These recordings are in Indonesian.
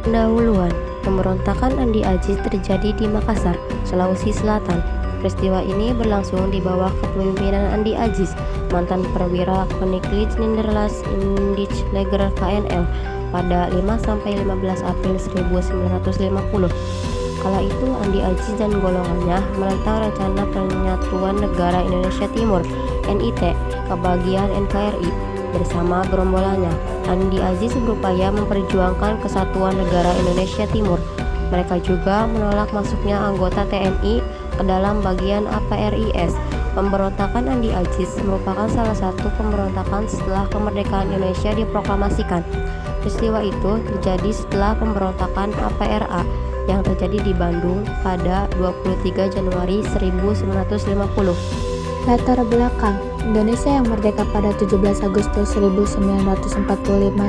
Pendahuluan, pemberontakan Andi Aziz terjadi di Makassar, Sulawesi Selatan. Peristiwa ini berlangsung di bawah kepemimpinan Andi Aziz, mantan perwira Koninklijke Nederlands Indisch Leger KNL, pada 5–15 April 1950. Kala itu Andi Aziz dan golongannya menentang rencana Penyatuan Negara Indonesia Timur (NIT) ke bagian NKRI. Bersama gerombolannya, Andi Aziz berupaya memperjuangkan kesatuan negara Indonesia Timur. Mereka juga menolak masuknya anggota TNI ke dalam bagian APRIS. Pemberontakan Andi Aziz merupakan salah satu pemberontakan setelah kemerdekaan Indonesia diproklamasikan. Peristiwa itu terjadi setelah pemberontakan APRA yang terjadi di Bandung pada 23 Januari 1950. Latar belakang Indonesia yang merdeka pada 17 Agustus 1945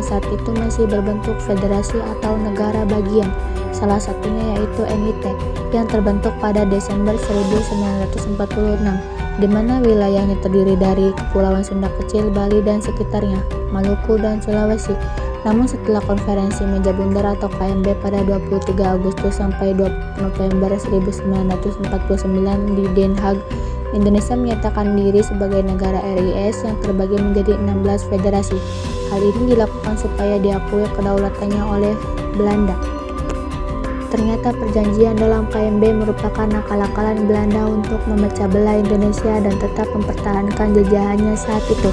saat itu masih berbentuk federasi atau negara bagian, salah satunya yaitu NIT yang terbentuk pada Desember 1946, di mana wilayahnya terdiri dari Kepulauan Sunda Kecil, Bali dan sekitarnya, Maluku dan Sulawesi. Namun setelah konferensi Meja Bundar atau KMB pada 23 Agustus sampai 2 November 1949 di Den Haag, Indonesia menyatakan diri sebagai negara RIS yang terbagi menjadi 16 federasi. Hal ini dilakukan supaya diakui kedaulatannya oleh Belanda. Ternyata perjanjian dalam KMB merupakan akal-akalan Belanda untuk memecah belah Indonesia dan tetap mempertahankan jajahannya saat itu.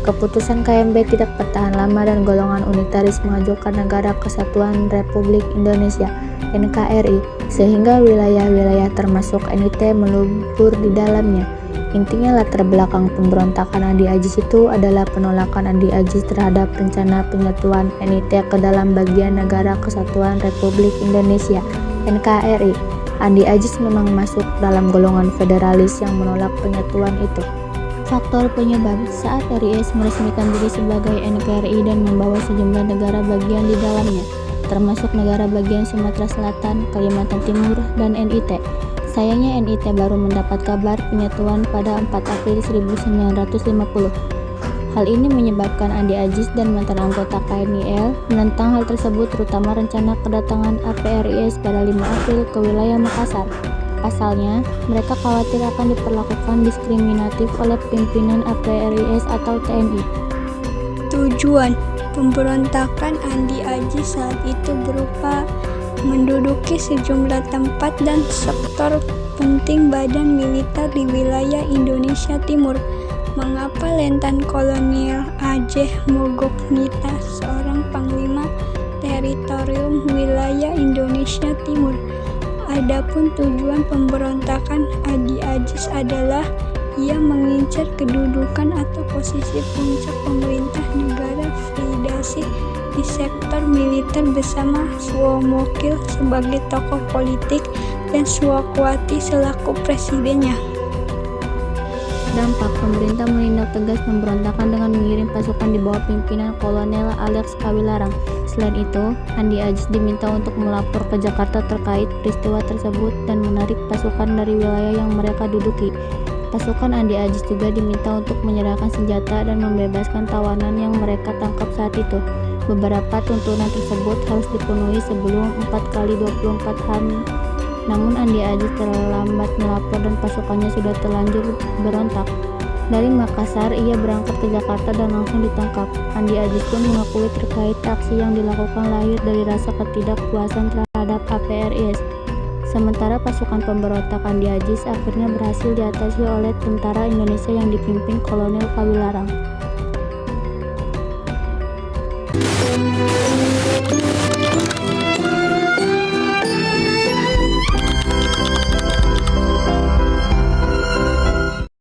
Keputusan KMB tidak bertahan lama dan golongan unitaris mengajukan Negara Kesatuan Republik Indonesia (NKRI), sehingga wilayah-wilayah termasuk NIT melebur di dalamnya. Intinya latar belakang pemberontakan Andi Aziz itu adalah penolakan Andi Aziz terhadap rencana penyatuan NIT ke dalam bagian Negara Kesatuan Republik Indonesia (NKRI). Andi Aziz memang masuk dalam golongan federalis yang menolak penyatuan itu. Faktor penyebab saat RIS meresmikan diri sebagai NKRI dan membawa sejumlah negara bagian di dalamnya, termasuk negara bagian Sumatera Selatan, Kalimantan Timur, dan NIT. Sayangnya NIT baru mendapat kabar penyatuan pada 4 April 1950. Hal ini menyebabkan Andi Aziz dan mantan anggota KNIL menentang hal tersebut, terutama rencana kedatangan APRIS pada 5 April ke wilayah Makassar. Pasalnya, mereka khawatir akan diperlakukan diskriminatif oleh pimpinan APRIS atau TNI. Tujuan pemberontakan Andi Aziz saat itu berupa menduduki sejumlah tempat dan sektor penting badan militer di wilayah Indonesia Timur. Mengapa Letnan Kolonel Aceh Mogok Nita, seorang panglima teritorium wilayah Indonesia Timur? Adapun tujuan pemberontakan Andi Aziz adalah ia mengincar kedudukan atau posisi puncak pemerintah negara federasi di sektor militer bersama Suwamokil sebagai tokoh politik dan Suwakuati selaku presidennya. Dampak pemerintah menindak tegas pemberontakan dengan mengirim pasukan di bawah pimpinan Kolonel Alex Kawilarang. Selain itu, Andi Aziz diminta untuk melapor ke Jakarta terkait peristiwa tersebut dan menarik pasukan dari wilayah yang mereka duduki. Pasukan Andi Aziz juga diminta untuk menyerahkan senjata dan membebaskan tawanan yang mereka tangkap saat itu. Beberapa tuntunan tersebut harus dipenuhi sebelum 4x24 hari. Namun Andi Aziz terlambat melapor dan pasukannya sudah terlanjur berontak. Dari Makassar, ia berangkat ke Jakarta dan langsung ditangkap. Andi Aziz pun mengakui terkait aksi yang dilakukan lahir dari rasa ketidakpuasan terhadap APRIS. Sementara pasukan pemberontak Andi Aziz akhirnya berhasil diatasi oleh tentara Indonesia yang dipimpin Kolonel Kawilarang.